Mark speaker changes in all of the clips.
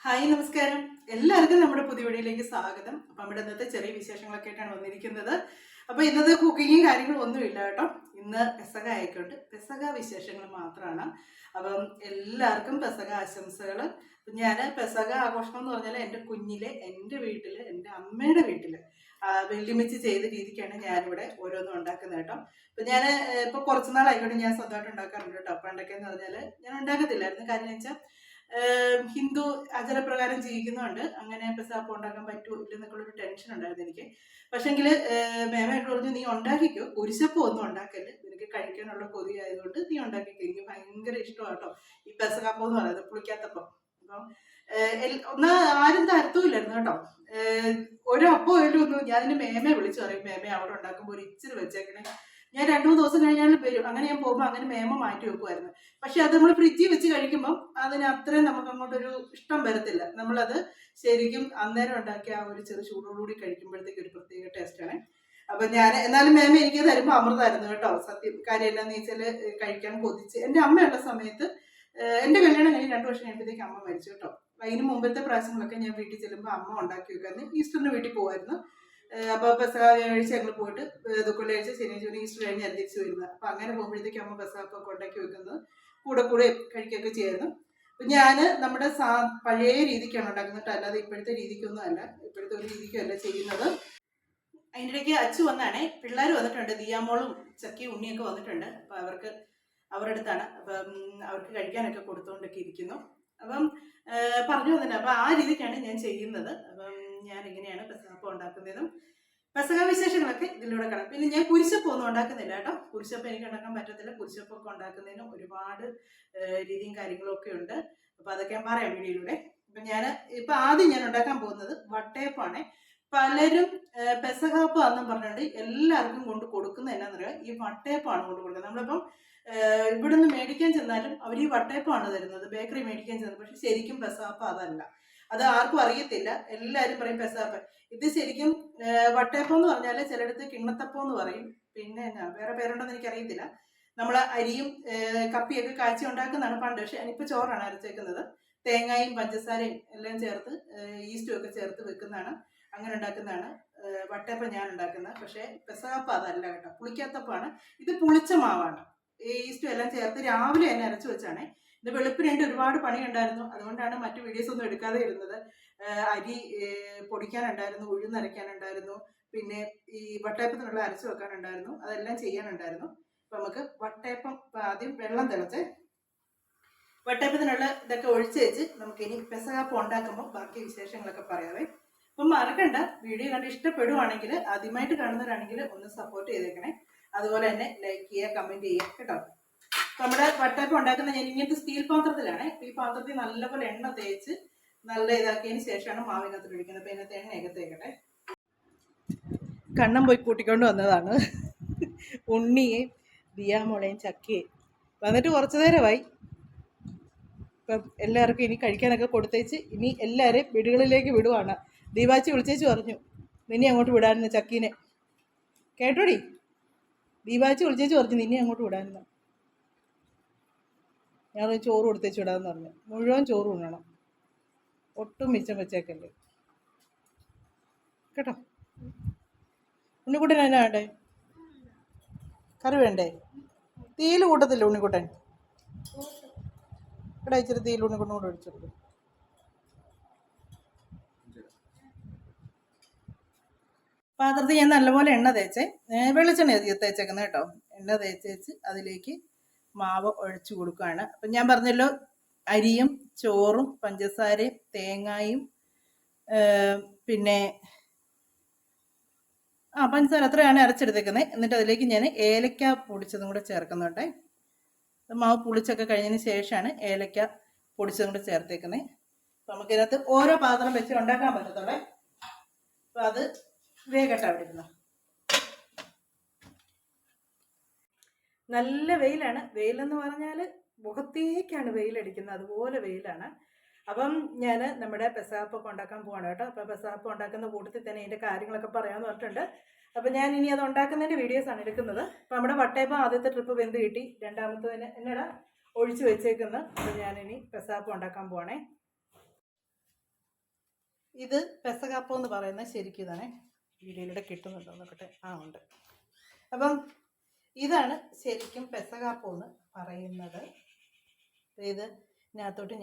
Speaker 1: Hi നമസ്കാരം. എല്ലാവർക്കും നമ്മുടെ പുതിയ വീഡിയോയിലേക്ക് സ്വാഗതം. അപ്പം നമ്മുടെ ഇന്നത്തെ ചെറിയ വിശേഷങ്ങളൊക്കെ ആയിട്ടാണ് വന്നിരിക്കുന്നത്. അപ്പോൾ ഇന്നത്തെ കുക്കിങ്ങും കാര്യങ്ങളും ഒന്നുമില്ല കേട്ടോ. ഇന്ന് പെസക ആയിക്കൊണ്ട് പെസക വിശേഷങ്ങൾ മാത്രമാണ്. അപ്പം എല്ലാവർക്കും പെസക ആശംസകൾ. ഞാൻ പെസക ആഘോഷം എന്ന് പറഞ്ഞാൽ എൻ്റെ കുഞ്ഞിലെ എൻ്റെ വീട്ടിൽ എൻ്റെ അമ്മയുടെ വീട്ടിൽ വെല്ലുമിച്ച് ചെയ്ത രീതിക്കാണ് ഞാനിവിടെ ഓരോന്നും ഉണ്ടാക്കുന്നത് കേട്ടോ. അപ്പം ഞാൻ ഇപ്പോൾ കുറച്ച് നാളായിക്കോട്ടെ ഞാൻ സ്വന്തമായിട്ട് ഉണ്ടാക്കാറുണ്ട് കേട്ടോ. പണ്ടൊക്കെ എന്ന് പറഞ്ഞാൽ ഞാൻ ഉണ്ടാക്കത്തില്ലായിരുന്നു. കാര്യം വെച്ചാൽ ഹിന്ദു ആചാരപ്രകാരം ജീവിക്കുന്നതുകൊണ്ട് അങ്ങനെ പെസഹാപ്പം ഉണ്ടാക്കാൻ പറ്റുമോ ഇല്ലെന്നൊക്കെ ഒരു ടെൻഷൻ ഉണ്ടായിരുന്നു എനിക്ക്. പക്ഷെങ്കിൽ മേമയോട് പറഞ്ഞു, നീ ഉണ്ടാക്കിക്കോ, കുരിശപ്പം ഒന്നും ഉണ്ടാക്കല്, നിനക്ക് കഴിക്കാനുള്ള കൊതി ആയതുകൊണ്ട് നീ ഉണ്ടാക്കിക്കോ. എനിക്ക് ഭയങ്കര ഇഷ്ടമാണ് കേട്ടോ ഈ പെസഹാപ്പം എന്ന് പറയുന്നത്, പുളിക്കാത്തപ്പം. അപ്പം ഒന്ന് ആരും തരത്തുമില്ലായിരുന്നു കേട്ടോ. ഒരപ്പം ഒന്നും ഞാനിന് മേമയെ വിളിച്ചു പറയും, മേമ അവിടെ ഉണ്ടാക്കുമ്പോൾ ഒരു ഇച്ചിരി വെച്ചേക്കണേ, ഞാൻ 2-3 ദിവസം കഴിഞ്ഞാൽ വരും. അങ്ങനെ ഞാൻ പോകുമ്പോൾ അങ്ങനെ മേമ മാറ്റി വെക്കുമായിരുന്നു. പക്ഷെ അത് നമ്മൾ ഫ്രിഡ്ജിൽ വെച്ച് കഴിക്കുമ്പോൾ അതിന് അത്രയും നമുക്ക് അങ്ങോട്ടൊരു ഇഷ്ടം വരത്തില്ല. നമ്മളത് ശരിക്കും അന്നേരം ഉണ്ടാക്കിയ ആ ഒരു ചെറു ചൂടോടുകൂടി കഴിക്കുമ്പോഴത്തേക്ക് ഒരു പ്രത്യേക ടേസ്റ്റാണ്. അപ്പം ഞാൻ എന്നാലും മേമ എനിക്ക് തരുമ്പോൾ അമൃതമായിരുന്നു കേട്ടോ. സത്യം കാര്യം എന്താണെന്ന് വെച്ചാൽ കഴിക്കാൻ കൊതിച്ച് എൻ്റെ അമ്മയുള്ള സമയത്ത് എൻ്റെ കല്യാണം കഴിഞ്ഞ് 2 വർഷം കഴിയുമ്പോഴത്തേക്ക് അമ്മ മരിച്ചു കേട്ടോ. അതിന് മുമ്പത്തെ പ്രാവശ്യങ്ങളൊക്കെ ഞാൻ വീട്ടിൽ ചെല്ലുമ്പോൾ അമ്മ ഉണ്ടാക്കി വെക്കായിരുന്നു. ഈസ്റ്ററിന് വീട്ടിൽ പോകുമായിരുന്നു. അപ്പോൾ പെസഹ വ്യാഴാഴ്ച ഞങ്ങൾ പോയിട്ട് ദുഃഖവെള്ളിയാഴ്ച ശനിയാഴ്ച ഈസ്റ്റർ കഴിഞ്ഞ് ഞാൻ തിരിച്ചു വരുന്നത്. അപ്പം അങ്ങനെ പോകുമ്പോഴത്തേക്ക് അമ്മ പെസഹപ്പൊക്കെ ഉണ്ടാക്കി വെക്കുന്നത് കൂടെ കഴിക്കുകയൊക്കെ ചെയ്യായിരുന്നു. അപ്പം ഞാൻ നമ്മുടെ പഴയ രീതിക്കാണ് ഉണ്ടാക്കുന്നത്, അല്ലാതെ ഇപ്പോഴത്തെ രീതിക്കൊന്നും അല്ല, ഇപ്പോഴത്തെ ഒരു രീതിക്കും അല്ല ചെയ്യുന്നത്. അതിൻ്റെ ഇടയ്ക്ക് അച്ചു വന്നാണേ, പിള്ളേർ വന്നിട്ടുണ്ട്, ദിയാമോളും ചക്കി ഉണ്ണിയൊക്കെ വന്നിട്ടുണ്ട്. അപ്പം അവരുടെ അടുത്താണ്. അപ്പം അവർക്ക് കഴിക്കാനൊക്കെ കൊടുത്തുകൊണ്ടൊക്കെ ഇരിക്കുന്നു. അപ്പം പറഞ്ഞു വന്നിട്ട് അപ്പം ആ രീതിക്കാണ് ഞാൻ ചെയ്യുന്നത്. അപ്പം ഞാൻ എങ്ങനെയാണ് പെസഹാപ്പം ഉണ്ടാക്കുന്നതും പെസഹ വിശേഷങ്ങളൊക്കെ ഇതിലൂടെ കാണാം. പിന്നെ ഞാൻ കുരിശപ്പം ഒന്നും ഉണ്ടാക്കുന്നില്ല കേട്ടോ. കുരിശപ്പം എനിക്ക് ഉണ്ടാക്കാൻ പറ്റത്തില്ല. കുരിശപ്പൊക്കെ ഉണ്ടാക്കുന്നതിന് ഒരുപാട് രീതിയും കാര്യങ്ങളും ഒക്കെ ഉണ്ട്. അപ്പം അതൊക്കെ ഞാൻ പറയാം വീഡിയോയിലൂടെ. അപ്പം ഇപ്പം ആദ്യം ഞാൻ ഉണ്ടാക്കാൻ പോകുന്നത് വട്ടയപ്പാണ്. പലരും പെസഹാപ്പം എന്നും പറഞ്ഞുകൊണ്ട് എല്ലാവർക്കും കൊണ്ട് കൊടുക്കുന്നത് എന്നാന്നറിയാം, ഈ വട്ടയപ്പാണ് കൊണ്ട് കൊടുക്കുന്നത്. നമ്മളിപ്പം ഇവിടുന്ന് മേടിക്കാൻ ചെന്നാലും അവർ ഈ വട്ടയപ്പാണ് തരുന്നത്, ബേക്കറി മേടിക്കാൻ ചെന്നത്. പക്ഷെ ശരിക്കും പെസഹാപ്പം അതല്ല, അത് ആർക്കും അറിയത്തില്ല. എല്ലാവരും പറയും പെസഹാപ്പം. ഇത് ശരിക്കും വട്ടയപ്പം എന്ന് പറഞ്ഞാൽ ചിലയിടത്ത് കിണ്ണത്തപ്പം എന്ന് പറയും, പിന്നെ വേറെ പേരുണ്ടെന്ന് എനിക്കറിയത്തില്ല. നമ്മൾ അരിയും കപ്പിയൊക്കെ കാച്ചി ഉണ്ടാക്കുന്നതാണ് പണ്ട്. പക്ഷെ ഞാനിപ്പോൾ ചോറാണ് അരച്ചേക്കുന്നത്. തേങ്ങയും പഞ്ചസാരയും എല്ലാം ചേർത്ത് ഈസ്റ്റും ഒക്കെ ചേർത്ത് വെക്കുന്നതാണ്, അങ്ങനെ ഉണ്ടാക്കുന്നതാണ് വട്ടയപ്പം ഞാൻ ഉണ്ടാക്കുന്നത്. പക്ഷേ പെസഹാപ്പം അതല്ല കേട്ടോ, പുളിക്കാത്തപ്പമാണ്. ഇത് പുളിച്ച മാവാണ്, ഈസ്റ്റും എല്ലാം ചേർത്ത് രാവിലെ തന്നെ അരച്ചു വെച്ചാണേ. ഇത് വെളുപ്പിന് ഒരുപാട് പണിയുണ്ടായിരുന്നു, അതുകൊണ്ടാണ് മറ്റു വീഡിയോസ് ഒന്നും എടുക്കാതെ ഇരുന്നത്. അരി പൊടിക്കാനുണ്ടായിരുന്നു, ഉഴുന്നരയ്ക്കാനുണ്ടായിരുന്നു, പിന്നെ ഈ വട്ടയപ്പത്തിനുള്ള അരച്ചു വെക്കാനുണ്ടായിരുന്നു, അതെല്ലാം ചെയ്യാനുണ്ടായിരുന്നു. അപ്പം നമുക്ക് വട്ടയപ്പം ആദ്യം വെള്ളം തിളച്ച് വട്ടയപ്പത്തിനുള്ള ഇതൊക്കെ ഒഴിച്ച് വെച്ച് നമുക്കിനി പെസഹാപ്പം ഉണ്ടാക്കുമ്പോൾ ബാക്കി വിശേഷങ്ങളൊക്കെ പറയാവേ. അപ്പം മറക്കണ്ട, വീഡിയോ കണ്ട് ഇഷ്ടപ്പെടുവാണെങ്കിൽ, ആദ്യമായിട്ട് കാണുന്നവരാണെങ്കിൽ ഒന്ന് സപ്പോർട്ട് ചെയ്തേക്കണേ. അതുപോലെ തന്നെ ലൈക്ക് ചെയ്യുക, കമൻറ്റ് ചെയ്യുക കേട്ടോ. നമ്മുടെ വട്ടയപ്പം ഉണ്ടാക്കുന്ന ഞാൻ ഇങ്ങനത്തെ സ്റ്റീൽ പാത്രത്തിലാണ്. ഈ പാത്രത്തിൽ നല്ലപോലെ എണ്ണ തേച്ച് നല്ല ഇതാക്കിയതിന് ശേഷമാണ് മാവിനകത്ത് ഒഴിക്കുന്നത്. അപ്പം ഇതിനകത്ത് എണ്ണയൊക്കെ തേക്കട്ടെ. കണ്ണം പോയി കൂട്ടിക്കൊണ്ട് വന്നതാണ് ഉണ്ണിയെയും ദിയാമോളെയും ചക്കയും. വന്നിട്ട് കുറച്ചു നേരമായി. ഇപ്പം എല്ലാവർക്കും ഇനി കഴിക്കാനൊക്കെ കൊടുത്തേച്ച് ഇനി എല്ലാവരെയും വീടുകളിലേക്ക് വിടുവാണ്. ദീപാച്ചി വിളിച്ചേച്ച് പറഞ്ഞു, നിന്നെ അങ്ങോട്ട് വിടാനെന്ന് ചക്കീനെ. കേട്ടോടി, ദീപാച്ചി വിളിച്ചേച്ച് പറഞ്ഞു നിന്നെ അങ്ങോട്ട് വിടാനെന്ന്. ഞാൻ ചോറ് കൊടുത്തേച്ച് വിടാമെന്ന് പറഞ്ഞു. മുഴുവൻ ചോറ് ഉണ്ണണം, ഒട്ടും മിച്ചം വെച്ചേക്കല്ലേ കേട്ടോ. ഉണ്ണിക്കുട്ടൻ എന്നാ വേണ്ടേ? കറി വേണ്ടേ? തീയിൽ കൂട്ടത്തില്ല ഉണ്ണിക്കുട്ടൻ? ഇവിടെ ഇച്ചിരി തീയിൽ ഉണ്ണിക്കുട്ടൻ കൂടെ ഒഴിച്ചെടുക്കും. പാത്രത്തിൽ ഞാൻ നല്ലപോലെ എണ്ണ തേച്ചേ, വെളിച്ചെണ്ണ തേച്ചേക്കുന്നത് കേട്ടോ. എണ്ണ തേച്ച് അതിലേക്ക് മാവ് ഒഴിച്ചു കൊടുക്കുകയാണ്. അപ്പം ഞാൻ പറഞ്ഞല്ലോ, അരിയും ചോറും പഞ്ചസാരയും തേങ്ങയും പിന്നെ പഞ്ചസാര അത്രയാണ് അരച്ചെടുത്തേക്കുന്നത്. എന്നിട്ട് അതിലേക്ക് ഞാൻ ഏലക്ക പൊടിച്ചതും കൂടെ ചേർക്കുന്നുണ്ട്. മാവ് പുളിച്ചൊക്കെ കഴിഞ്ഞതിന് ശേഷമാണ് ഏലക്ക പൊടിച്ചതും കൂടെ ചേർത്തേക്കുന്നത്. അപ്പം നമുക്കിതിനകത്ത് ഓരോ പാത്രം വെച്ച് ഉണ്ടാക്കാൻ പറ്റത്തുള്ളേ. അപ്പം അത് വേഗട്ട അവിടെ ഇരുന്നു. നല്ല വെയിലാണ്. വെയിലെന്ന് പറഞ്ഞാൽ മുഖത്തേക്കാണ് വെയിലടിക്കുന്നത്, അതുപോലെ വെയിലാണ്. അപ്പം ഞാൻ നമ്മുടെ പെസഹാപ്പം ഉണ്ടാക്കാൻ പോവാണ് കേട്ടോ. അപ്പം പെസഹാപ്പം ഉണ്ടാക്കുന്ന കൂട്ടത്തിൽ തന്നെ ഇതിൻ്റെ കാര്യങ്ങളൊക്കെ പറയാമെന്ന് പറഞ്ഞിട്ടുണ്ട്. അപ്പം ഞാൻ ഇനി അത് ഉണ്ടാക്കുന്നതിൻ്റെ വീഡിയോസാണ് എടുക്കുന്നത്. അപ്പം നമ്മുടെ വട്ടയപ്പം ആദ്യത്തെ ട്രിപ്പ് വെന്ത് കിട്ടി, രണ്ടാമത്തതിന് എന്നടാ ഒഴിച്ച് വെച്ചേക്കുന്നത്. അപ്പം ഞാനിനി പെസഹാപ്പം ഉണ്ടാക്കാൻ പോവാണേ. ഇത് പെസകാപ്പം എന്ന് പറയുന്നത് ശരിക്കും ഇതാണേ. വീഡിയോയിലൂടെ കിട്ടുന്നുണ്ടോ നോക്കട്ടെ. ഉണ്ട്. അപ്പം ഇതാണ് ശരിക്കും പെസകാപ്പം എന്ന് പറയുന്നത്. ഇത് ഇതിനകത്തോട്ട്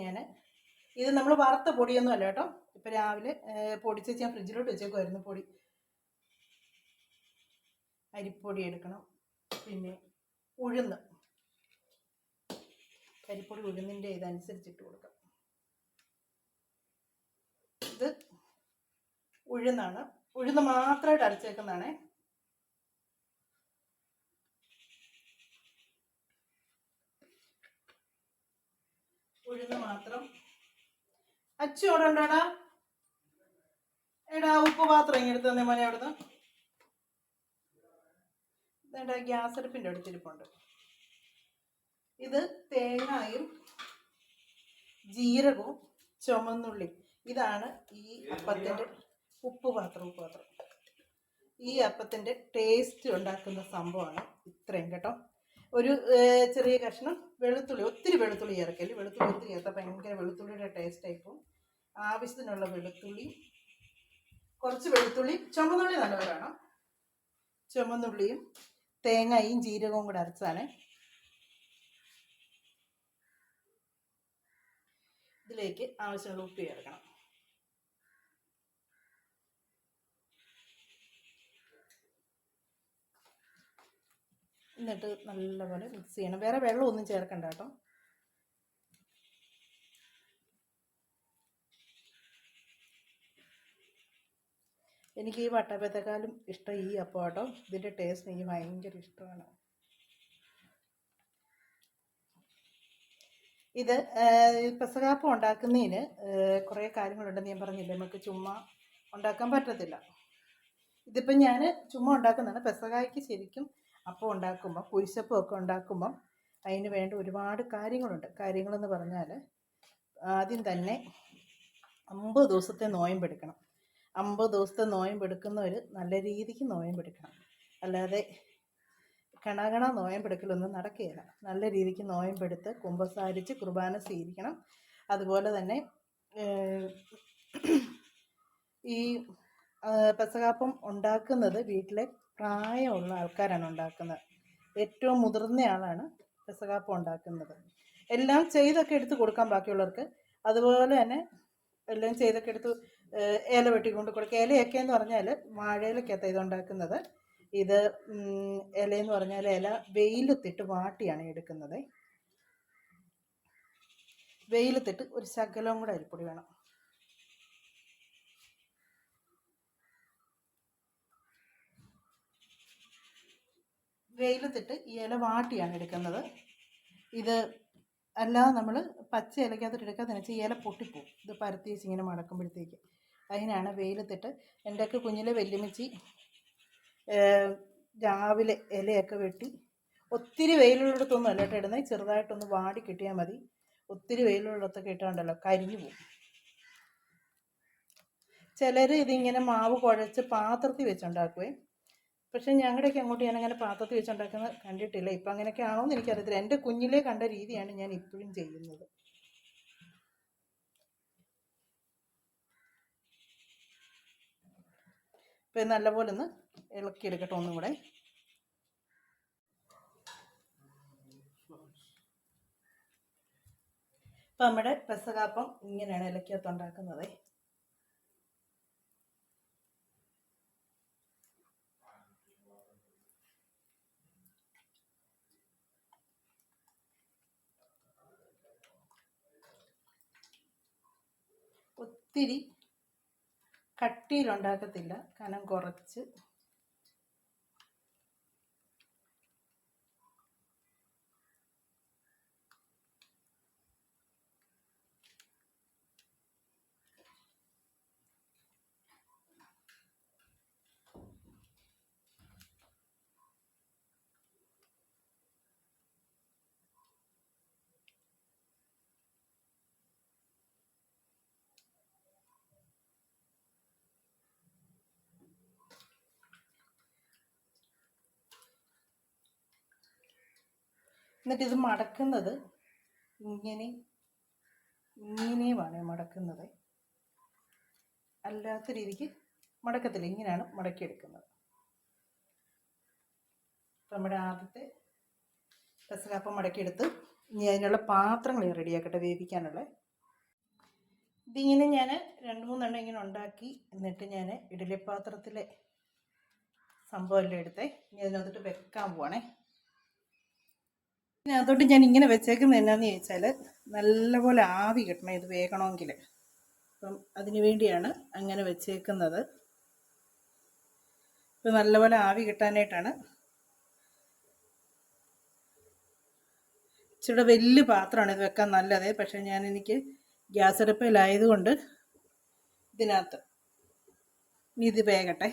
Speaker 1: ഇത് നമ്മൾ വറുത്ത പൊടിയൊന്നും അല്ല കേട്ടോ. ഇപ്പം രാവിലെ പൊടിച്ച് ഞാൻ ഫ്രിഡ്ജിലോട്ട് വെച്ചേക്കുമായിരുന്നു പൊടി. അരിപ്പൊടി എടുക്കണം, പിന്നെ ഉഴുന്ന്, അരിപ്പൊടി ഉഴുന്നിൻ്റെ ഇതനുസരിച്ചിട്ട് കൊടുക്കാം. ഇത് ഉഴുന്നാണ്, ഉഴുന്ന് മാത്രമായിട്ട് അരച്ചേക്കുന്നതാണേ. ഉഴുന്ന് മാത്രം. അച്ചു അവിടെ ഉണ്ടോടാ? എടാ ഉപ്പ് പാത്രം ഇങ്ങനെ എടുത്ത് തന്നെ മോനെ അവിടുന്ന്. ഇതേണ്ട ഗ്യാസ് അടുപ്പിൻ്റെ അടുത്തിരിപ്പുണ്ട്. ഇത് തേങ്ങയും ജീരകവും ചുമന്നുള്ളി. ഇതാണ് ഈ അപ്പത്തിൻ്റെ ഉപ്പ് പാത്രം. ഈ അപ്പത്തിൻ്റെ ടേസ്റ്റ് ഉണ്ടാക്കുന്ന സംഭവമാണ് ഇത്രയും കേട്ടോ. ഒരു ചെറിയ കഷ്ണം വെളുത്തുള്ളി, ഒത്തിരി വെളുത്തുള്ളി ചേർക്കല്. വെളുത്തുള്ളി ഒത്തിരി ചേർത്താൽ ഭയങ്കര വെളുത്തുള്ളിയുടെ ടേസ്റ്റ് ആയിപ്പോൾ. ആവശ്യത്തിനുള്ള വെളുത്തുള്ളി, കുറച്ച് വെളുത്തുള്ളി, ചുമന്നുള്ളി നല്ലവരാണ്. ചുമന്നുള്ളിയും തേങ്ങയും ജീരകവും കൂടെ അരച്ചാണ്. ഇതിലേക്ക് ആവശ്യമുള്ള ഉപ്പ് ചേർക്കണം. എന്നിട്ട് നല്ലപോലെ മിക്സ് ചെയ്യണം. വേറെ വെള്ളമൊന്നും ചേർക്കണ്ട കേട്ടോ. എനിക്ക് ഈ വട്ടപ്പത്തേക്കാളും ഇഷ്ടം ഈ അപ്പം കേട്ടോ. ഇതിൻ്റെ ടേസ്റ്റ് എനിക്ക് ഭയങ്കര ഇഷ്ടമാണ്. ഇത് പെസകാപ്പം ഉണ്ടാക്കുന്നതിന് കുറേ കാര്യങ്ങളുണ്ടെന്ന് ഞാൻ പറഞ്ഞില്ലേ. നമുക്ക് ചുമ്മാ ഉണ്ടാക്കാൻ പറ്റത്തില്ല. ഇതിപ്പം ഞാൻ ചുമ്മാ ഉണ്ടാക്കുന്നതാണ്. പെസകായ്ക്ക് ശരിക്കും അപ്പം ഉണ്ടാക്കുമ്പോൾ, കുരിശപ്പം ഒക്കെ ഉണ്ടാക്കുമ്പം അതിന് വേണ്ട ഒരുപാട് കാര്യങ്ങളുണ്ട്. കാര്യങ്ങളെന്ന് പറഞ്ഞാൽ ആദ്യം തന്നെ 50 ദിവസത്തെ നോയമ്പെടുക്കണം. 50 ദിവസത്തെ നോയമ്പെടുക്കുന്നവർ നല്ല രീതിക്ക് നോയമ്പെടുക്കണം. അല്ലാതെ കണകണ നോയമ്പെടുക്കലൊന്നും നടക്കുകയില്ല. നല്ല രീതിക്ക് നോയമ്പെടുത്ത് കുമ്പസാരിച്ച് കുർബാന സ്വീകരിക്കണം. അതുപോലെ തന്നെ ഈ പെസകാപ്പം ഉണ്ടാക്കുന്നത് വീട്ടിലെ പ്രായമുള്ള ആൾക്കാരാണ് ഉണ്ടാക്കുന്നത്. ഏറ്റവും മുതിർന്ന ആളാണ് പെസകാപ്പം ഉണ്ടാക്കുന്നത്. എല്ലാം ചെയ്തൊക്കെ എടുത്ത് കൊടുക്കാൻ ബാക്കിയുള്ളവർക്ക്. അതുപോലെ തന്നെ എല്ലാം ചെയ്തൊക്കെ എടുത്ത് ഇല വെട്ടിക്കൊണ്ട് കൊടുക്കുക. ഇലയൊക്കെ എന്ന് പറഞ്ഞാൽ വാഴയിലക്കകത്ത് ഇതുണ്ടാക്കുന്നത്. ഇത് ഇലയെന്ന് പറഞ്ഞാൽ ഇല വെയിലത്തിട്ട് വാട്ടിയാണ് എടുക്കുന്നത്. വെയിലത്തിട്ട് ഒരു ശകലവും കൂടെ അരിപ്പൊടി വേണം. വെയിലത്തിട്ട് ഈ ഇല വാട്ടിയാണ് എടുക്കുന്നത്. ഇത് അല്ലാതെ നമ്മൾ പച്ച ഇലക്കകത്തിട്ട് എടുക്കാതെ വെച്ചാൽ ഈ ഇല പൊട്ടിപ്പോവും. ഇത് പരത്തി വെച്ച് ഇങ്ങനെ മടക്കുമ്പോഴത്തേക്ക്. അതിനാണ് വെയിലത്തിട്ട്. എൻ്റെയൊക്കെ കുഞ്ഞിലെ വല്യമ്മച്ചി രാവിലെ ഇലയൊക്കെ വെട്ടി, ഒത്തിരി വെയിലുള്ളിടത്തൊന്നും അല്ല കേട്ടോ ഇടുന്നത്, ചെറുതായിട്ടൊന്ന് വാടി കിട്ടിയാൽ മതി. ഒത്തിരി വെയിലുള്ളിടത്തൊക്കെ ഇട്ടാണ്ടല്ലോ കരിഞ്ഞു പോകും. ചിലർ ഇതിങ്ങനെ മാവ് കുഴച്ച് പാത്രത്തിൽ വെച്ചുണ്ടാക്കുവേ. പക്ഷെ ഞങ്ങളുടെയൊക്കെ അങ്ങോട്ട് ഞാനങ്ങനെ പാത്രത്തിൽ വെച്ചുണ്ടാക്കുന്നത് കണ്ടിട്ടില്ല. ഇപ്പം അങ്ങനെയൊക്കെ ആണോ എന്ന് എനിക്കറിയത്തില്ല. എൻ്റെ കുഞ്ഞിലേ കണ്ട രീതിയാണ് ഞാൻ ഇപ്പോഴും ചെയ്യുന്നത്. ഇപ്പം നല്ലപോലെ ഒന്ന് ഇളക്കിയെടുക്കട്ടെ ഒന്നും കൂടെ. ഇപ്പം നമ്മുടെ പെസകാപ്പം ഇങ്ങനെയാണ് ഇലക്കകത്ത് ഉണ്ടാക്കുന്നത്. ഒത്തിരി കട്ടിയിലുണ്ടാക്കത്തില്ല, കനം കുറച്ച്. എന്നിട്ടിത് മടക്കുന്നത് ഇങ്ങനെയുമാണ് മടക്കുന്നത്. അല്ലാത്ത രീതിക്ക് മടക്കത്തില്ല, ഇങ്ങനെയാണ് മടക്കിയെടുക്കുന്നത്. നമ്മുടെ ആദ്യത്തെ പെസകാപ്പം മടക്കിയെടുത്ത് ഇനി അതിനുള്ള പാത്രങ്ങൾ റെഡിയാക്കട്ടെ വേവിക്കാനുള്ള. ഇതിങ്ങനെ ഞാൻ 2-3 ഇങ്ങനെ ഉണ്ടാക്കി, എന്നിട്ട് ഞാൻ ഇഡ്ഡലി പാത്രത്തിലെ സംഭവമെല്ലാം എടുത്തേ ഇനി അതിനകത്തോട്ട് വെക്കാൻ പോവാണേ. അതിനകത്തോട്ട് ഞാൻ ഇങ്ങനെ വെച്ചേക്കുന്നത് എന്നാന്ന് ചോദിച്ചാൽ നല്ലപോലെ ആവി കിട്ടണം ഇത് വേകണമെങ്കിൽ. അപ്പം അതിന് വേണ്ടിയാണ് അങ്ങനെ വെച്ചേക്കുന്നത്. ഇപ്പം നല്ലപോലെ ആവി കിട്ടാനായിട്ടാണ്. ഇച്ചിരി വലിയ പാത്രമാണ് ഇത് വെക്കാൻ നല്ലത്, പക്ഷേ എനിക്ക് ഗ്യാസ് അടുപ്പിലായതുകൊണ്ട് ഇതിനകത്ത് ഇനി ഇത് വേകട്ടെ.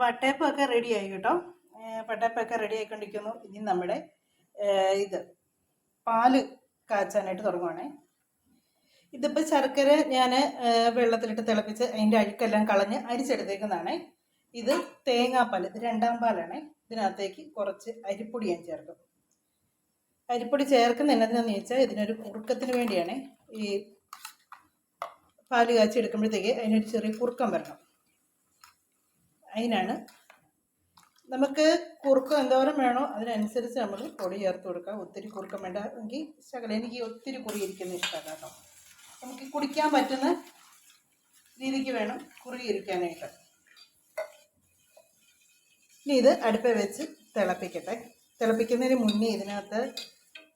Speaker 1: വട്ടയപ്പമൊക്കെ റെഡിയായി കേട്ടോ. വട്ടയപ്പമൊക്കെ റെഡി ആയിക്കൊണ്ടിരിക്കുന്നു. ഇനി നമ്മുടെ ഇത് പാല് കാച്ചാനായിട്ട് തുടങ്ങുവാണേ. ഇതിപ്പോൾ ശർക്കര ഞാൻ വെള്ളത്തിലിട്ട് തിളപ്പിച്ച് അതിൻ്റെ അഴുക്കെല്ലാം കളഞ്ഞ് അരിച്ചെടുത്തേക്കുന്നതാണേ. ഇത് തേങ്ങാപ്പാൽ, ഇത് 2ാം പാലാണേ. ഇതിനകത്തേക്ക് കുറച്ച് അരിപ്പൊടി ഞാൻ ചേർക്കും. അരിപ്പൊടി ചേർക്കുന്ന എന്നതിനാന്ന് ചോദിച്ചാൽ ഇതിനൊരു കുറുക്കത്തിന് വേണ്ടിയാണ്. ഈ പാല് കാച്ചി എടുക്കുമ്പോഴത്തേക്ക് അതിനൊരു ചെറിയ കുറുക്കം വരണം. അതിനാണ്. നമുക്ക് കുറുക്കം എന്തോരം വേണോ അതിനനുസരിച്ച് നമ്മൾ പൊടി ചേർത്ത് കൊടുക്കാം. ഒത്തിരി കുറുക്കം വേണ്ട എങ്കിൽ ശകലം. എനിക്ക് ഒത്തിരി കുറിയിരിക്കുന്ന ഇഷ്ടമല്ല കേട്ടോ. നമുക്ക് കുടിക്കാൻ പറ്റുന്ന രീതിക്ക് വേണം കുറിയിരിക്കാനായിട്ട്. ഇനി ഇത് അടുപ്പിൽ വെച്ച് തിളപ്പിക്കട്ടെ. തിളപ്പിക്കുന്നതിന് മുന്നേ ഇതിനകത്ത്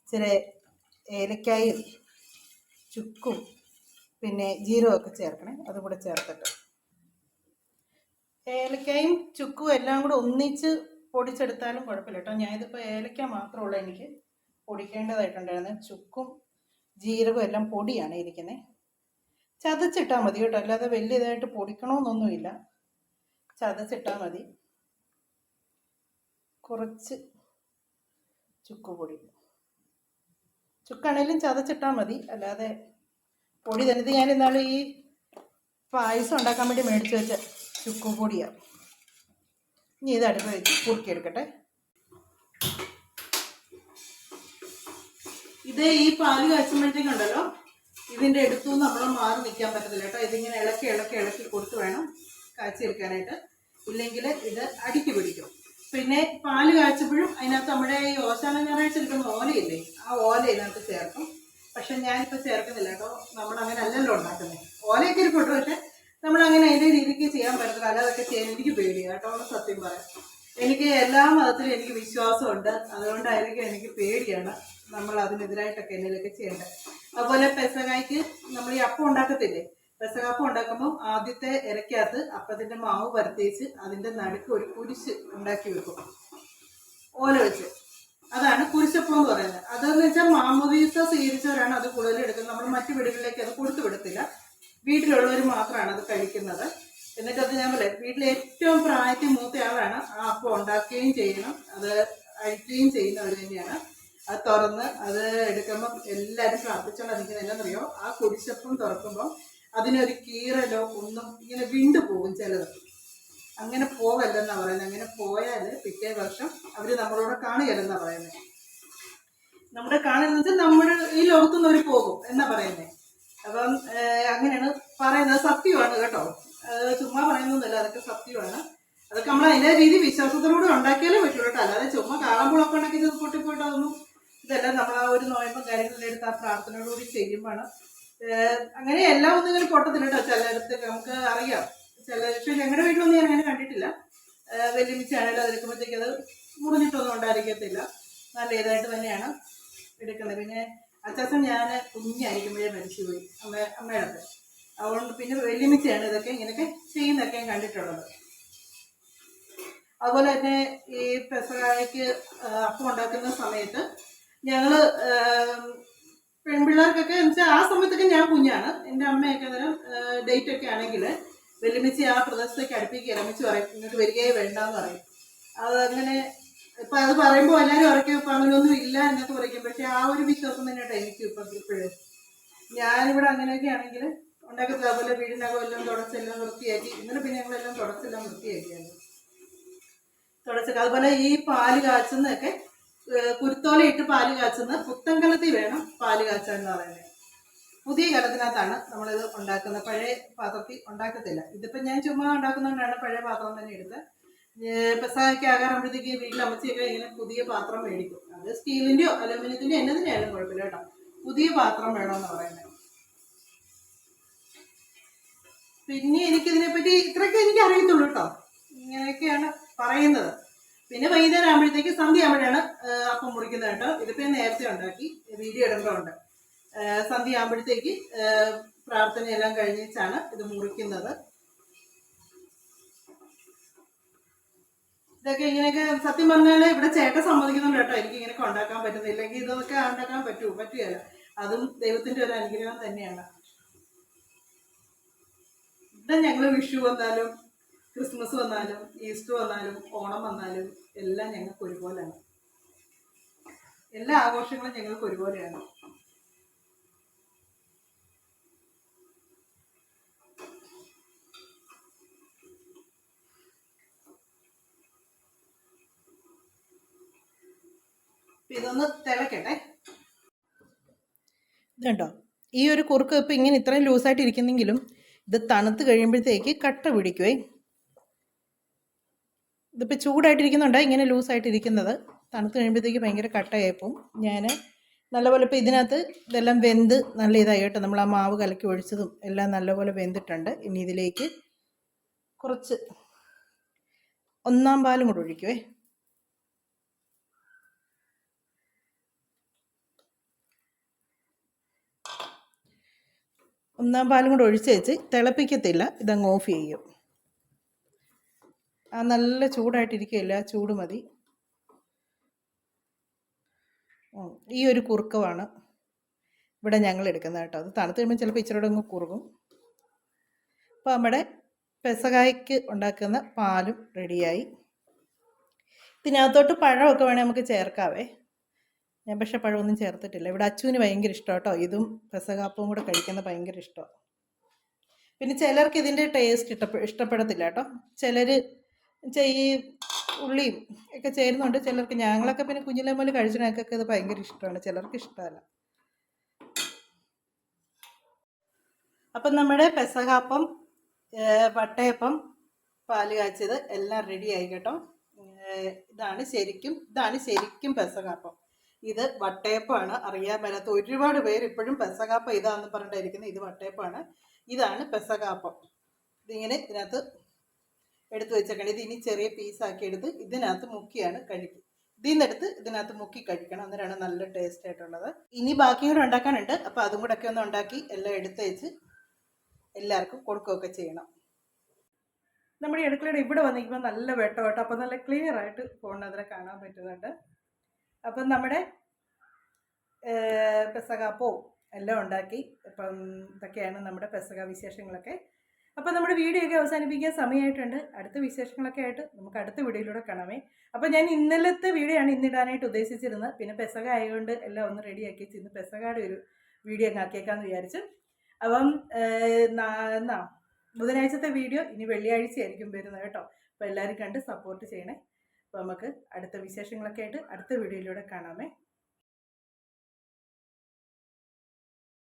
Speaker 1: ഇച്ചിരി ഏലക്കായും ചുക്കും പിന്നെ ജീരകമൊക്കെ ചേർക്കണേ. അതും കൂടെ ചേർത്തിട്ട് ഏലക്കായും ചുക്കും എല്ലാം കൂടെ ഒന്നിച്ച് പൊടിച്ചെടുത്താലും കുഴപ്പമില്ല കേട്ടോ. ഞാനിതിപ്പോൾ ഏലക്ക മാത്രമുള്ള എനിക്ക് പൊടിക്കേണ്ടതായിട്ടുണ്ടായിരുന്നു. ചുക്കും ജീരകവും എല്ലാം പൊടിയാണ് ഇരിക്കുന്നത്. ചതച്ചിട്ടാൽ മതി കേട്ടോ, അല്ലാതെ വലിയ ഇതായിട്ട് പൊടിക്കണമെന്നൊന്നുമില്ല. ചതച്ചിട്ടാൽ മതി. കുറച്ച് ചുക്കുപൊടി, ചുക്കാണേലും ചതച്ചിട്ടാൽ മതി, അല്ലാതെ പൊടി തന്നെ. ഇത് ഞാൻ ഇന്നാൾ ഈ പായസം ഉണ്ടാക്കാൻ വേണ്ടി മേടിച്ച് വെച്ച ചുക്കുപൊടിയാണ്. ഇനി ഇത് അടുപ്പ് വെച്ച് കുറുക്കിയെടുക്കട്ടെ. ഇത് ഈ പാല് കാച്ചുമ്പോഴത്തേക്കുണ്ടല്ലോ ഇതിൻ്റെ അടുത്തു നമ്മൾ മാറി നിൽക്കാൻ പറ്റത്തില്ല കേട്ടോ. ഇതിങ്ങനെ ഇളക്കി ഇളക്കി ഇളക്കി കൊടുത്ത് വേണം കാച്ചിയെടുക്കാനായിട്ട്, ഇല്ലെങ്കിൽ ഇത് അടിക്ക് പിടിക്കും. പിന്നെ പാല് കാച്ചുമ്പോഴും അതിനകത്ത് നമ്മുടെ ഈ ഓശാന ഞായറാഴ്ച എടുക്കുന്ന ഓലയില്ലേ, ആ ഓല ഇതിനകത്ത് ചേർക്കും. പക്ഷെ ഞാനിപ്പോൾ ചേർക്കുന്നില്ല കേട്ടോ. നമ്മളങ്ങനെ അല്ലല്ലോ ഉണ്ടാക്കുന്നത്. ഓലയൊക്കെ ഇരിക്കട്ടെ, പക്ഷെ നമ്മളങ്ങനെ അതിൻ്റെ രീതിക്ക് ചെയ്യാൻ പറ്റത്തില്ല. അല്ലാതൊക്കെ ചെയ്യാൻ എനിക്ക് പേടിയാണ് കേട്ടോ, സത്യം പറയാം. എനിക്ക് എല്ലാ മതത്തിലും എനിക്ക് വിശ്വാസമുണ്ട്, അതുകൊണ്ടായിരിക്കും എനിക്ക് പേടിയാണ് നമ്മൾ അതിനെതിരായിട്ടൊക്കെ എന്തെങ്കിലുമൊക്കെ ചെയ്യേണ്ടത്. അതുപോലെ പെസകായ്ക്ക് നമ്മൾ ഈ അപ്പം ഉണ്ടാക്കത്തില്ലേ, പെസകാപ്പം ഉണ്ടാക്കുമ്പോൾ ആദ്യത്തെ ഇരയ്ക്കകത്ത് അപ്പത്തിൻ്റെ മാവ് പരത്തിച്ച് അതിൻ്റെ നടുക്ക് ഒരു കുരിശ് ഉണ്ടാക്കി വെക്കും ഓല വെച്ച്. അതാണ് കുരിശപ്പം എന്ന് പറയുന്നത്. അതെന്ന് വെച്ചാൽ മാമോദീസ സ്വീകരിച്ചവരാണ് അത് കൂടുതൽ എടുക്കുന്നത്. നമ്മൾ മറ്റു വീടുകളിലേക്ക് അത് കൊടുത്തു വിടത്തില്ല, വീട്ടിലുള്ളവർ മാത്രമാണ് അത് കഴിക്കുന്നത്. എന്നിട്ട് അത് ഞാൻ പറയാം, വീട്ടിലെ ഏറ്റവും പ്രായത്തിൽ മൂത്തയാളാണ് ആ അപ്പം ഉണ്ടാക്കുകയും ചെയ്യണം, അത് അഴിക്കുകയും ചെയ്യുന്നവർ തന്നെയാണ്. അത് തുറന്ന് അത് എടുക്കുമ്പം എല്ലാവരും പ്രാർത്ഥിച്ചോണ്ട് നിൽക്കുന്നത് എന്താണെന്നറിയോ, ആ കുരിശപ്പം തുറക്കുമ്പോൾ അതിനൊരു കീറലോ ഒന്നും ഇങ്ങനെ വിണ്ടു പോകും ചിലത്. അങ്ങനെ പോകല്ലെന്നാണ് പറയുന്നത്. അങ്ങനെ പോയാൽ പിറ്റേ വർഷം അവർ നമ്മളോട് കാണുകയല്ലെന്നാണ് പറയുന്നത്. നമ്മുടെ കാണുന്നത് വെച്ചാൽ നമ്മുടെ ഈ ലോകത്തുനിന്ന് അവർ പോകും എന്നാ പറയുന്നത്. അപ്പം അങ്ങനെയാണ് പറയുന്നത്. സത്യമാണ് കേട്ടോ, ചുമ്മാ പറയുന്നൊന്നുമല്ല, അതൊക്കെ സത്യമാണ്. അതൊക്കെ നമ്മൾ അതിൻ്റെ രീതി വിശ്വാസത്തോടുകൂടി ഉണ്ടാക്കിയാലേ പറ്റുള്ളൂ കേട്ടോ. അല്ലാതെ ചുമ്മാ കാളമ്പുളൊക്കെ ഉണ്ടാക്കി പൊട്ടിപ്പോയിട്ട് അതൊന്നും ഇതെല്ലാം നമ്മൾ ആ ഒരു നോയമ്പും കാര്യങ്ങളെല്ലാം എടുത്ത് ആ പ്രാർത്ഥനയോടുകൂടി ചെയ്യുമ്പോഴാണ്. അങ്ങനെ എല്ലാം ഒന്നും ഇങ്ങനെ പൊട്ടത്തില്ല കേട്ടോ. ചിലയിടത്ത് നമുക്ക് അറിയാം, പക്ഷേ ഞങ്ങളുടെ വീട്ടിലൊന്നും ഞാൻ അങ്ങനെ കണ്ടിട്ടില്ല. വെല്ലുമിച്ചാണെങ്കിലും അത് എടുക്കുമ്പോഴത്തേക്ക് അത് മുറിഞ്ഞിട്ടൊന്നും ഉണ്ടായിരിക്കത്തില്ല, നല്ല ഇതായിട്ട് തന്നെയാണ് എടുക്കുന്നത്. പിന്നെ അച്ചാച്ചൻ ഞാൻ കുഞ്ഞായിരിക്കുമ്പോഴേ മരിച്ചുപോയി, അമ്മയുടെ. അതുകൊണ്ട് പിന്നെ വെല്ലുമിച്ചാണ് ഇതൊക്കെ ഇങ്ങനെയൊക്കെ ചെയ്യുന്നതൊക്കെ ഞാൻ കണ്ടിട്ടുള്ളത്. അതുപോലെ തന്നെ ഈ പെസകായ്ക്ക് അപ്പം ഉണ്ടാക്കുന്ന സമയത്ത് ഞങ്ങൾ പെൺപിള്ളേർക്കൊക്കെ എന്ന് വെച്ചാൽ ആ സമയത്തൊക്കെ ഞാൻ കുഞ്ഞാണ്, എൻ്റെ അമ്മയൊക്കെ അന്നേരം ഡേറ്റ് ഒക്കെ ആണെങ്കിൽ വെല്ലുമിച്ച് ആ പ്രദേശത്തേക്ക് അടുപ്പിക്കുക രമിച്ച് പറയും, ഇങ്ങോട്ട് വരികയെ വേണ്ടെന്ന് പറയും. അതങ്ങനെ ഇപ്പം അത് പറയുമ്പോൾ എല്ലാവരും ഉറക്കും ഇപ്പം അങ്ങനെയൊന്നും ഇല്ല എന്നൊക്കെ പറയും. പക്ഷെ ആ ഒരു വിശ്വാസം തന്നെയാട്ടോ എനിക്ക് ഇപ്പം ഇപ്പോഴും. ഞാനിവിടെ അങ്ങനെയൊക്കെ ആണെങ്കിൽ ഉണ്ടാക്കത്തില്ല. അതുപോലെ വീടിനകം എല്ലാം തുടച്ചെല്ലാം വൃത്തിയാക്കി. ഇന്നലെ പിന്നെ ഞങ്ങളെല്ലാം തുടച്ചെല്ലാം വൃത്തിയാക്കിയാണ് തുടച്ചൊക്കെ. അതുപോലെ ഈ പാല് കാച്ചുന്നതൊക്കെ കുരുത്തോല ഇട്ട് പാല് കാച്ചുന്ന പുത്തൻകലത്തിൽ വേണം പാല് കാച്ചാൻ എന്ന് പറയുന്നത്. പുതിയ കലത്തിനകത്താണ് നമ്മളിത് ഉണ്ടാക്കുന്നത്. പഴയ പാത്രത്തിൽ ഉണ്ടാക്കത്തില്ല. ഇതിപ്പോൾ ഞാൻ ചുമ്മാ ഉണ്ടാക്കുന്നതുകൊണ്ടാണ് പഴയ പാത്രം തന്നെ എടുത്ത്. പെസഹയ്ക്ക് ആകാറാകുമ്പോഴത്തേക്ക് വീട്ടിൽ അമ്മച്ചിയൊക്കെ ഇങ്ങനെ പുതിയ പാത്രം മേടിക്കും. അത് സ്റ്റീലിൻ്റെയോ അലുമിനിയത്തിൻ്റെയോ എന്നതിനായാലും കുഴപ്പമില്ല കേട്ടോ. പുതിയ പാത്രം വേണമെന്ന് പറയുന്നത്. പിന്നെ എനിക്കിതിനെപ്പറ്റി ഇത്രയൊക്കെ എനിക്ക് അറിയത്തുള്ളൂ കേട്ടോ. ഇങ്ങനെയൊക്കെയാണ് പറയുന്നത്. പിന്നെ വൈകുന്നേരം ആകുമ്പോഴത്തേക്ക് സന്ധ്യ ആകുമ്പോഴാണ് അപ്പം മുറിക്കുന്നത് കേട്ടോ. ഇതിപ്പോൾ ഞാൻ നേരത്തെ ഉണ്ടാക്കി വീഡിയോ ഇടേണ്ടതുണ്ട്. സന്ധ്യ ആകുമ്പോഴത്തേക്ക് പ്രാർത്ഥനയെല്ലാം കഴിഞ്ഞിട്ടാണ് ഇത് മുറിക്കുന്നത്. ഇതൊക്കെ ഇങ്ങനെയൊക്കെ സത്യം പറഞ്ഞാൽ ഇവിടെ ചേട്ടൻ സമ്മതിക്കുന്നുണ്ട് കേട്ടോ. എനിക്ക് ഇങ്ങനെയൊക്കെ ഉണ്ടാക്കാൻ പറ്റുന്നില്ലെങ്കിൽ ഇതൊക്കെ ഉണ്ടാക്കാൻ പറ്റുകയില്ല. അതും ദൈവത്തിന്റെ ഒരു അനുഗ്രഹം തന്നെയാണ്. ഇവിടെ ഞങ്ങൾ വിഷു വന്നാലും ക്രിസ്മസ് വന്നാലും ഈസ്റ്റർ വന്നാലും ഓണം വന്നാലും എല്ലാം ഞങ്ങൾക്ക് ഒരുപോലെയാണ്. എല്ലാ ആഘോഷങ്ങളും ഞങ്ങൾക്ക് ഒരുപോലെയാണ്. ഇതൊന്ന് തിളക്കട്ടെ. ഇതുണ്ടോ, ഈ ഒരു കുറുക്ക് ഇപ്പം ഇങ്ങനെ ഇത്രയും ലൂസായിട്ട് ഇരിക്കുന്നെങ്കിലും ഇത് തണുത്ത് കഴിയുമ്പോഴത്തേക്ക് കട്ട പിടിക്കുവേ. ഇതിപ്പോൾ ചൂടായിട്ടിരിക്കുന്നുണ്ടോ ഇങ്ങനെ ലൂസായിട്ടിരിക്കുന്നത്. തണുത്ത് കഴിയുമ്പോഴത്തേക്ക് ഭയങ്കര കട്ടയായിപ്പോവും. ഞാൻ നല്ലപോലെ ഇപ്പോൾ ഇതിനകത്ത് ഇതെല്ലാം വെന്ത് നല്ല ഇതായി കേട്ടോ. നമ്മൾ ആ മാവ് കലക്കി ഒഴിച്ചതും എല്ലാം നല്ലപോലെ വെന്തിട്ടുണ്ട്. ഇനി ഇതിലേക്ക് കുറച്ച് 1 പാലും കൂടെ ഒഴിക്കുവേ. 1 പാലും കൂടെ ഒഴിച്ച് വെച്ച് തിളപ്പിക്കത്തില്ല. ഇതങ്ങ് ഓഫ് ചെയ്യും. ആ നല്ല ചൂടായിട്ടിരിക്കുകയില്ല, ചൂട് മതി. ഈ ഒരു കുറുക്കമാണ് ഇവിടെ ഞങ്ങൾ എടുക്കുന്നത് കേട്ടോ. അത് തണുത്ത് കഴിയുമ്പോൾ ചിലപ്പോൾ ഇച്ചിരി അങ്ങ് കുറുകും. അപ്പോൾ നമ്മുടെ പെസഹായ്ക്ക് ഉണ്ടാക്കുന്ന പാലും റെഡിയായി. ഇതിനകത്തോട്ട് പഴമൊക്കെ വേണേൽ നമുക്ക് ചേർക്കാവേ. ഞാൻ പക്ഷെ പഴമൊന്നും ചേർത്തിട്ടില്ല. ഇവിടെ അച്ചുവിന് ഭയങ്കര ഇഷ്ടം കേട്ടോ. ഇതും പെസഹാപ്പവും കൂടെ കഴിക്കുന്നത് ഭയങ്കര ഇഷ്ടമാണ്. പിന്നെ ചിലർക്ക് ഇതിൻ്റെ ടേസ്റ്റ് ഇഷ്ടപ്പെടത്തില്ല കേട്ടോ. ചിലർ ഈ ഉള്ളിയും ഒക്കെ ചേരുന്നുണ്ട് ചിലർക്ക്. ഞങ്ങളൊക്കെ പിന്നെ കുഞ്ഞിലെ പോലെ കഴിച്ചതിനൊക്കെ ഇത് ഭയങ്കര ഇഷ്ടമാണ്. ചിലർക്ക് ഇഷ്ടമല്ല. അപ്പം നമ്മുടെ പെസഹാപ്പം, വട്ടയപ്പം, പാല് കാച്ചിയത് എല്ലാം റെഡിയായി കേട്ടോ. ഇതാണ് ശരിക്കും പെസഹാപ്പം. ഇത് വട്ടയപ്പമാണ്. അറിയാൻ മേലാത്ത ഒരുപാട് പേര് ഇപ്പോഴും പെസഹാപ്പം ഇതാണെന്ന് പറഞ്ഞിട്ടായിരിക്കുന്നത്. ഇത് വട്ടയപ്പമാണ്. ഇതാണ് പെസഹാപ്പം. ഇതിങ്ങനെ ഇതിനകത്ത് എടുത്ത് വെച്ചേക്കണം. ഇത് ഇനി ചെറിയ പീസാക്കി എടുത്ത് ഇതിനകത്ത് മുക്കിയാണ് കഴിക്കും. ഇതിനടുത്ത് ഇതിനകത്ത് മുക്കി കഴിക്കണം. അന്നേരമാണ് നല്ല ടേസ്റ്റ് ആയിട്ടുള്ളത്. ഇനി ബാക്കിയും കൂടെ ഉണ്ടാക്കാനുണ്ട്. അപ്പോൾ അതും കൂടെ ഒക്കെ ഒന്ന് ഉണ്ടാക്കി എല്ലാം എടുത്ത് വെച്ച് എല്ലാവർക്കും കൊടുക്കുകയൊക്കെ ചെയ്യണം. നമ്മുടെ അടുക്കളയുടെ ഇവിടെ വന്നിരിക്കുമ്പോൾ നല്ല വെട്ടം. അപ്പോൾ നല്ല ക്ലിയർ ആയിട്ട് ഫോണിനകത്ത് കാണാൻ പറ്റുന്നുണ്ട്. അപ്പം നമ്മുടെ പെസഹാപ്പവും എല്ലാം ഉണ്ടാക്കി. അപ്പം ഇതൊക്കെയാണ് നമ്മുടെ പെസഹ വിശേഷങ്ങളൊക്കെ. അപ്പോൾ നമ്മുടെ വീഡിയോ ഒക്കെ അവസാനിപ്പിക്കാൻ സമയമായിട്ടുണ്ട്. അടുത്ത വിശേഷങ്ങളൊക്കെ ആയിട്ട് നമുക്ക് അടുത്ത വീഡിയോയിലൂടെ കാണാമേ. അപ്പോൾ ഞാൻ ഇന്നലത്തെ വീഡിയോ ആണ് ഇന്നിടാനായിട്ട് ഉദ്ദേശിച്ചിരുന്നത്. പിന്നെ പെസഹ ആയതുകൊണ്ട് എല്ലാം ഒന്ന് റെഡിയാക്കി വെച്ച് ഇന്ന് പെസഹയുടെ ഒരു വീഡിയോ അങ്ങ് ആക്കിയേക്കാമെന്ന് വിചാരിച്ചു. അപ്പം ബുധനാഴ്ചത്തെ വീഡിയോ ഇനി വെള്ളിയാഴ്ച ആയിരിക്കും വരുന്നത് കേട്ടോ. അപ്പോൾ എല്ലാവരും കണ്ട് സപ്പോർട്ട് ചെയ്യണേ. അപ്പോൾ നമുക്ക് അടുത്ത വിശേഷങ്ങളൊക്കെ ആയിട്ട് അടുത്ത വീഡിയോയിലൂടെ കാണാമേ.